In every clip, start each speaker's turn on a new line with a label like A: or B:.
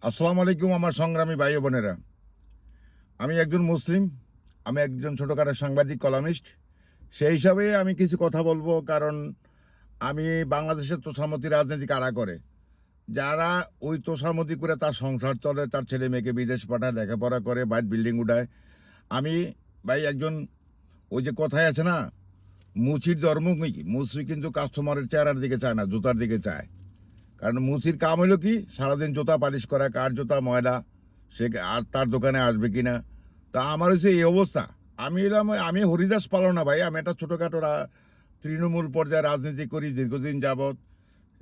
A: আসসালামু আলাইকুম আমার সংগ্রামী ভাই ও বোনেরা। আমি একজন মুসলিম, আমি একজন ছোটখাটো সাংবাদিক কলামিস্ট। সেই হিসাবে আমি কিছু কথা বলবো, কারণ আমি বাংলাদেশের তোষামতি রাজনীতি কারা করে, যারা ওই তোষামতি করে তার সংসার চলে, তার ছেলে মেয়েকে বিদেশ পাঠায়, লেখাপড়া করে, বাইরে বিল্ডিং উঠায়। আমি ভাই একজন, ওই যে কথায় আছে না, মুচির ধর্মমুখী। মুচি কিন্তু কাস্টমারের চেহারার দিকে চায় না, জুতার দিকে চায়। কারণ মুচির কাম হলো কি, সারাদিন জুতা পালিশ করা, কার জুতা ময়লা, সে আর তার দোকানে আসবে কিনা। তা আমার হচ্ছে এই অবস্থা। আমি এলাম, আমি হরিদাস পালন না ভাই, আমি একটা ছোটোখাটো তৃণমূল পর্যায়ে রাজনীতি করি দীর্ঘদিন যাবৎ।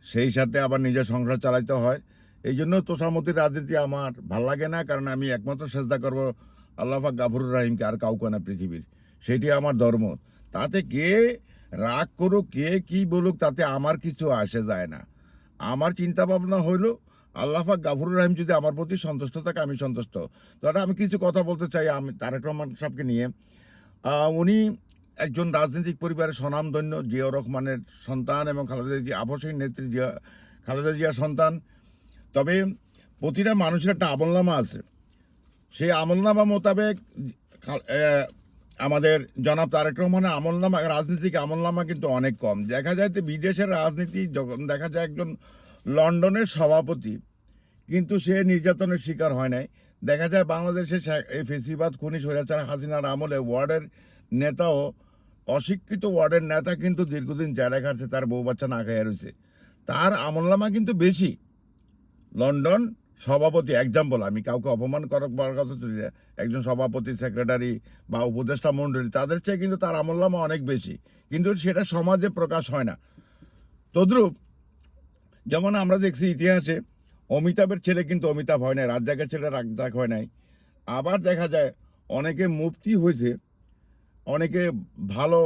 A: সেই সাথে আবার নিজের সংসার চালাইতে হয়। এই জন্য তোষামতির রাজনীতি আমার ভাল লাগে না, কারণ আমি একমাত্র চেষ্টা করব আল্লাহ পাক গাফুরুর রাহিমকে, আর কাউকে না পৃথিবীর। সেটি আমার ধর্ম। তাতে কে রাগ করুক, কে কি বলুক, তাতে আমার কিছু আসে যায় না। আমার চিন্তা ভাবনা হইল আল্লাহ পাক গাফুরুর রহিম যদি আমার প্রতি সন্তুষ্ট থাকে, আমি সন্তুষ্ট। তো আমি কিছু কথা বলতে চাই আমি তারেক রহমান সাহেবকে নিয়ে। উনি একজন রাজনৈতিক পরিবারের স্বনামধন্য জিয়াউর রহমানের সন্তান এবং খালেদা জিয়া আপসহীন নেত্রী খালেদা জিয়ার সন্তান। তবে প্রতিটা মানুষের একটা আমলনামা আছে। সেই আমলনামা মোতাবেক আমাদের জনাব তারেক রহমানের আমলনামা, রাজনীতিক আমলনামা কিন্তু অনেক কম। দেখা যায় যে বিদেশের রাজনীতি যখন দেখা যায়, একজন লন্ডনের সভাপতি কিন্তু সে নির্যাতনের শিকার হয় নাই। দেখা যায় বাংলাদেশের এই ফেসিবাদ খুনি স্বৈরাচার হাসিনার আমলে ওয়ার্ডের নেতাও, অশিক্ষিত ওয়ার্ডের নেতা কিন্তু দীর্ঘদিন জেলায় খাটছে, তার বউ বাচ্চা না খাইয়া রয়েছে। তার আমলনামা কিন্তু বেশি। লন্ডন সভাপতি, এক্সাম্পল, আমি কাউকে অপমান করার কথা তুলি না, একজন সভাপতি, সেক্রেটারি বা উপদেষ্টা মণ্ডলী, তাদের চেয়ে কিন্তু তার আমলনামা অনেক বেশি, কিন্তু সেটা সমাজে প্রকাশ হয় না। তদ্রূপ যেমন আমরা দেখছি ইতিহাসে, অমিতাভের ছেলে কিন্তু অমিতাভ হয় নাই, রাজ্জাকের ছেলে রাজ্জাক হয় নাই। আবার দেখা যায় অনেকে মুফতি হয়েছে, অনেকে ভালো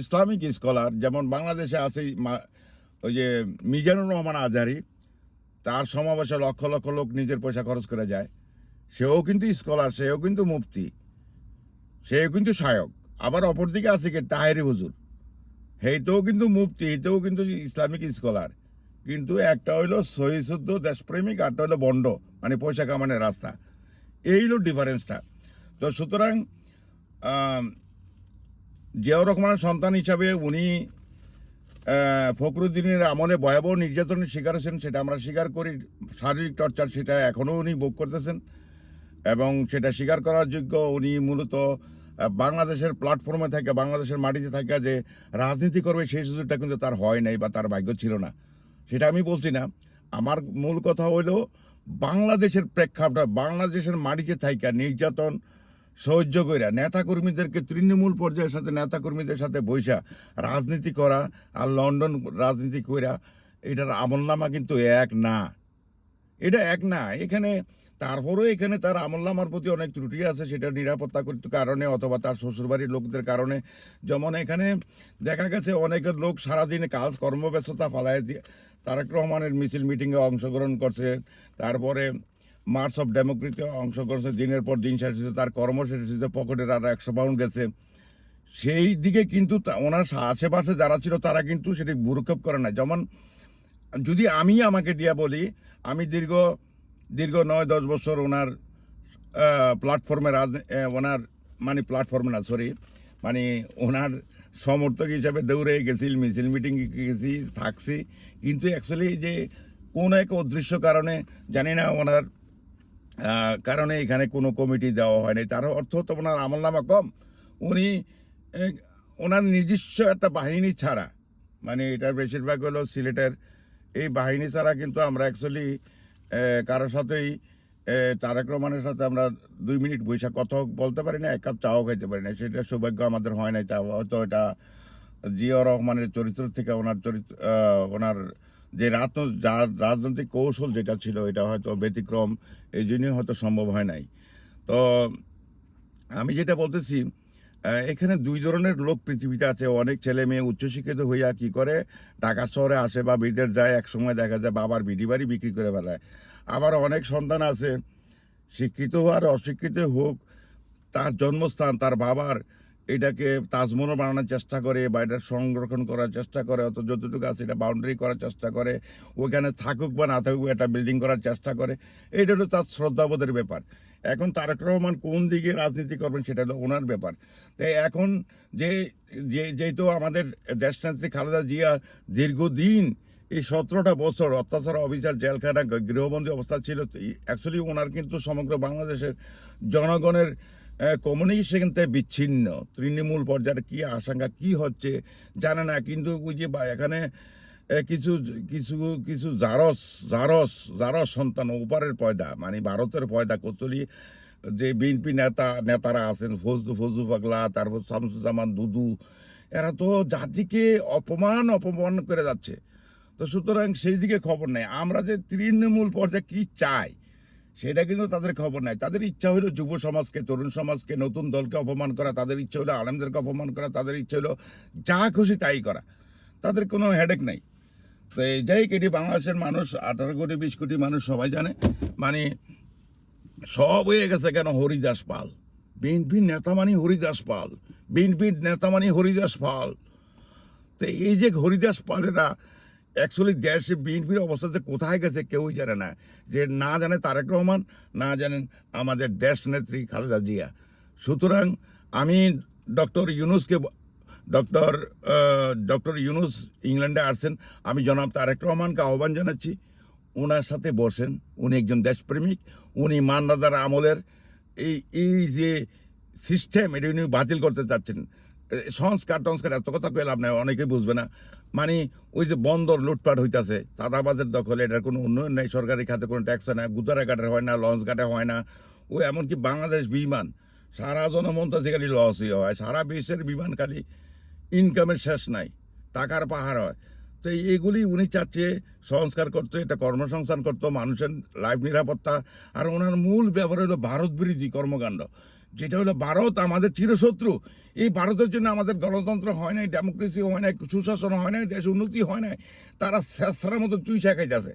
A: ইসলামিক স্কলার, যেমন বাংলাদেশে আছে ওই যে মিজানুর রহমান আজহারি, তার সমাবেশে লক্ষ লক্ষ লোক নিজের পয়সা খরচ করে যায়। সেও কিন্তু স্কলার, সেও কিন্তু মুফতি, সেও কিন্তু শায়ক। আবার অপরদিকে আছে কি তাহেরি হুজুর, হেইতেও কিন্তু মুফতি, হেইতেও কিন্তু ইসলামিক স্কলার। কিন্তু একটা হইলো সহিশুদ্ধ দেশপ্রেমিক, আরটা হইলো বন্ড, মানে পয়সা কামানোর রাস্তা। এই হলো ডিফারেন্সটা। তো সুতরাং জিয়াউর রহমানের সন্তান হিসাবে উনি ফখরুদ্দিনের আমলে ভয়াবহ নির্যাতনের শিকার হয়েছেন, সেটা আমরা স্বীকার করি। শারীরিক টর্চার সেটা এখনও উনি ভোগ করতেছেন, এবং সেটা স্বীকার করার যোগ্য। উনি মূলত বাংলাদেশের প্ল্যাটফর্মে থাকে, বাংলাদেশের মাটিতে থাকে যে রাজনীতি করবে, সেই সুযোগটা কিন্তু তার হয় নাই বা তার ভাগ্য ছিল না, সেটা আমি বলছি না। আমার মূল কথা হইল বাংলাদেশের প্রেক্ষাপট, বাংলাদেশের মাটিতে থাইকা নির্যাতন সহ্য কইরা নেতাকর্মীদেরকে, তৃণমূল পর্যায়ের সাথে নেতাকর্মীদের সাথে বৈশা রাজনীতি করা আর লন্ডন রাজনীতি কইরা, এটার আমলনামা কিন্তু এক না। এটা এক না এখানে। তারপরেও এখানে তার আমলনামার প্রতি অনেক ত্রুটি আছে, সেটা নিরাপত্তা কারণে অথবা তার শ্বশুরবাড়ির লোকদের কারণে। যেমন এখানে দেখা গেছে অনেকের লোক সারাদিনে কাজ কর্মব্যস্ততা ফালায় দিয়ে তারেক রহমানের মিছিল মিটিংয়ে অংশগ্রহণ করছে, তারপরে মার্চ অফ ডেমোক্রেসিতে অংশগ্রহণ করছে, দিনের পর দিন শেষ হচ্ছে, তার কর্মশেষ হচ্ছে, পকেটের আর 100 পাউন্ড গেছে। সেই দিকে কিন্তু ওনার আশেপাশে যারা ছিল তারা কিন্তু সেটি ভ্রুক্ষেপ করে না। যেমন যদি আমি আমাকে দিয়া বলি, আমি দীর্ঘ 9-10 বছর ওনার প্ল্যাটফর্মে ওনার, মানে প্ল্যাটফর্মে না, সরি, মানে ওনার সমর্থক হিসাবে দৌড়ে গেছি, মিছিল মিটিং গেছি, থাকছি। কিন্তু অ্যাকচুয়ালি যে কোন এক অদৃশ্য কারণে, জানি না ওনার কারণে এখানে কোনো কমিটি দেওয়া হয়নি। তার অর্থ তো ওনার আমলনামা কম। উনি ওনার নিজস্ব একটা বাহিনী ছাড়া, মানে এটা বেশিরভাগ হলো সিলেটের, এই বাহিনী ছাড়া কিন্তু আমরা অ্যাকচুয়ালি কারোর সাথেই তারেক রহমানের সাথে আমরা 2 মিনিট বৈশা কথা বলতে পারি না, এক কাপ চাও খাইতে পারি না। সেটা সৌভাগ্য আমাদের হয় নাই। তা হয়তো এটা জিয়াউর রহমানের চরিত্র থেকে, ওনার চরিত্র, ওনার যে রাজনৈতিক কৌশল যেটা ছিল, এটা হয়তো ব্যতিক্রম, এই জন্যই হয়তো সম্ভব হয় নাই। তো আমি যেটা বলতেছি, এখানে 2 ধরনের লোক পৃথিবীতে আছে। অনেক ছেলে মেয়ে উচ্চশিক্ষিত হইয়া কি করে ঢাকা শহরে আসে বা বিদেশ যায়, এক সময় দেখা যায় বাবার বিডি বাড়ি বিক্রি করে ফেলায়। আবার অনেক সন্তান আছে, শিক্ষিত হোক আর অশিক্ষিত হোক, তার জন্মস্থান, তার বাবার এটাকে তাজমহল বানানোর চেষ্টা করে বা এটা সংরক্ষণ করার চেষ্টা করে, অত যতটুকু আছে এটা বাউন্ডারি করার চেষ্টা করে, ওইখানে থাকুক বা না থাকুক একটা বিল্ডিং করার চেষ্টা করে, এটা হলো তার শ্রদ্ধাবোধের ব্যাপার। এখন তারেক রহমান কোন দিকে রাজনীতি করবেন সেটা হলো ওনার ব্যাপার। তাই এখন যেহেতু আমাদের দেশনেত্রী খালেদা জিয়া দীর্ঘদিন এই 17টা বছর অত্যাচার, অবিচার, জেলখানা, গৃহবন্দী অবস্থা ছিল, অ্যাকচুয়ালি ওনার কিন্তু সমগ্র বাংলাদেশের জনগণের কমিউনিকেশন থেকে বিচ্ছিন্ন। তৃণমূল পর্যায়ে কী আশঙ্কা কী হচ্ছে জানে না, কিন্তু ওই যে এখানে কিছু কিছু কিছু জারস জারস জারস সন্তান ওপারের পয়দা, মানে ভারতের পয়দা কচলি যে বিএনপি নেতারা আছেন, ফজু পাগলা, তারপর শামসুজ্জামান দুদু, এরা তো জাতিকে অপমান করে যাচ্ছে। তো সুতরাং সেই দিকে খবর নেই। আমরা যে তৃণমূল পর্যায়ে কী চাই সেটা কিন্তু তাদের খবর নাই। তাদের ইচ্ছা হলো যুব সমাজকে, তরুণ সমাজকে, নতুন দলকে অপমান করা, তাদের ইচ্ছা হলো আলেমদেরকে অপমান করা, তাদের ইচ্ছা হলো যা খুশি তাই করা, তাদের কোনো হেডেক নাই। তো যাই হোক, এটি বাংলাদেশের মানুষ 18 কোটি 20 কোটি মানুষ সবাই জানে, মানে সব হয়ে গেছে কেন হরিদাস পাল। বিএনপির নেতা মানে হরিদাস পাল, বিএনপির নেতা মানে হরিদাস পাল। তো এই যে হরিদাস পালেরা অ্যাকচুয়ালি দেশে বিএনপির অবস্থাতে কোথায় গেছে কেউই জানে না। যে না জানে তারেক রহমান, না জানেন আমাদের দেশ নেত্রী খালেদা জিয়া। সুতরাং আমি ডক্টর ইউনুস ইংল্যান্ডে আসছেন, আমি জনাব তারেক রহমানকে আহ্বান জানাচ্ছি ওনার সাথে বসেন। উনি একজন দেশপ্রেমিক, উনি মানদাদার আমলের এই যে সিস্টেম এটা উনি বাতিল করতে চাচ্ছেন। সংস্কার এত কথা কয়ে লাভ নাই, অনেকেই বুঝবে না। মানে ওই যে বন্দর লুটপাট হইতাছে, চাঁদাবাজের দখলে, এটার কোনো উন্নয়ন নেই, সরকারি খাতে কোনো ট্যাক্স হয় না, গুদারা ঘাটে হয় না, লঞ্চ ঘাটে হয় না। ও এমনকি বাংলাদেশ বিমান সারা জনমন্ত্রী খালি লসই হয়, সারা বিশ্বের বিমান খালি ইনকামের শেষ নাই, টাকার পাহাড় হয়। তো এইগুলি উনি চাচ্ছে সংস্কার করতে, এটা কর্মসংস্থান করতো, মানুষের লাইফ নিরাপত্তা। আর ওনার মূল ব্যাপার হলো ভারত বিরোধী কর্মকাণ্ড, যেটা হলো ভারত আমাদের চিরশত্রু। এই ভারতের জন্য আমাদের গণতন্ত্র হয় নাই, ডেমোক্রেসি হয় নাই, সুশাসন হয় নাই, দেশ উন্নতি হয় নাই। তারা শেষরার মতো চুইসা খাইতেছে।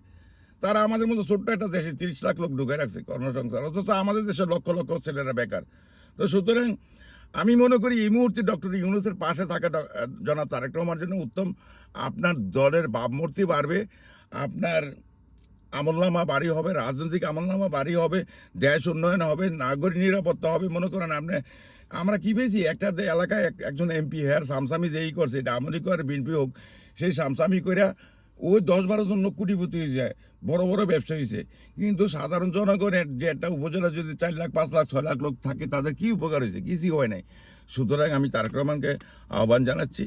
A: তারা আমাদের মতো ছোট্ট একটা দেশে 30 লাখ লোক ঢুকে রাখছে কর্মসংস্থান, অথচ আমাদের দেশে লক্ষ লক্ষ ছেলেরা বেকার। তো সুতরাং আমি মনে করি এই মুহূর্তে ডক্টর ইউনূসের পাশে থাকা জনাব তারেক রহমানের জন্য উত্তম। আপনার দলের ভাবমূর্তি বাড়বে, আপনার আমলনামা বাড়ি হবে, রাজনৈতিক আমলনামা বাড়ি হবে, দেশ উন্নয়ন হবে, নাগরিক নিরাপত্তা হবে। মনে করেন আমরা কি পেয়েছি, একটা এলাকায় একজন এমপি হেয়ার সামসামি যেই করছে, এটা আমলি করে বিএনপি হোক, সেই সামসামি করে ওই 10-12 জন লোক কোটিপতি হয়ে যায়, বড় বড় ব্যবসা হয়েছে। কিন্তু সাধারণ জনগণের যে একটা উপজেলা যদি 4 লাখ 5 লাখ 6 লাখ লোক থাকে, তাদের কি উপকার হয়েছে? কিছুই হয় নাই। সুতরাং আমি তারেক রহমানকে আহ্বান জানাচ্ছি।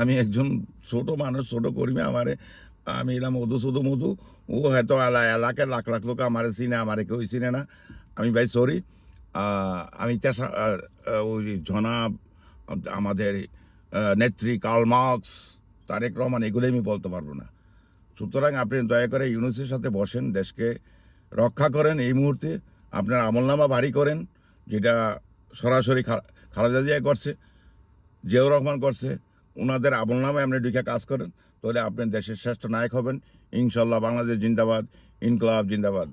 A: আমি একজন ছোট মানুষ, ছোট কর্মী, আমি এলাম মধু, ও হয়তো এলাকার লাখ লাখ লোক আমারে চিনে, আমারে কেউ চিনে না। আমি ভাই সরি, আমি ওই জনাব আমাদের নেত্রী কার্ল মার্কস, তারেক রহমান, এগুলোই আমি বলতে পারবো না। সুতরাং আপনি দয়া করে ইউনূসের সাথে বসেন, দেশকে রক্ষা করেন। এই মুহূর্তে আপনার আমলনামা ভারী করেন, যেটা সরাসরি খালেদা জিয়া করছে, জিয়াউর রহমান করছে, ওনাদের আমলনামায় আপনি ঢুকে কাজ করেন, তাহলে আপনি দেশের শ্রেষ্ঠ নায়ক হবেন ইনশাল্লাহ। বাংলাদেশ জিন্দাবাদ, ইনকলাব জিন্দাবাদ।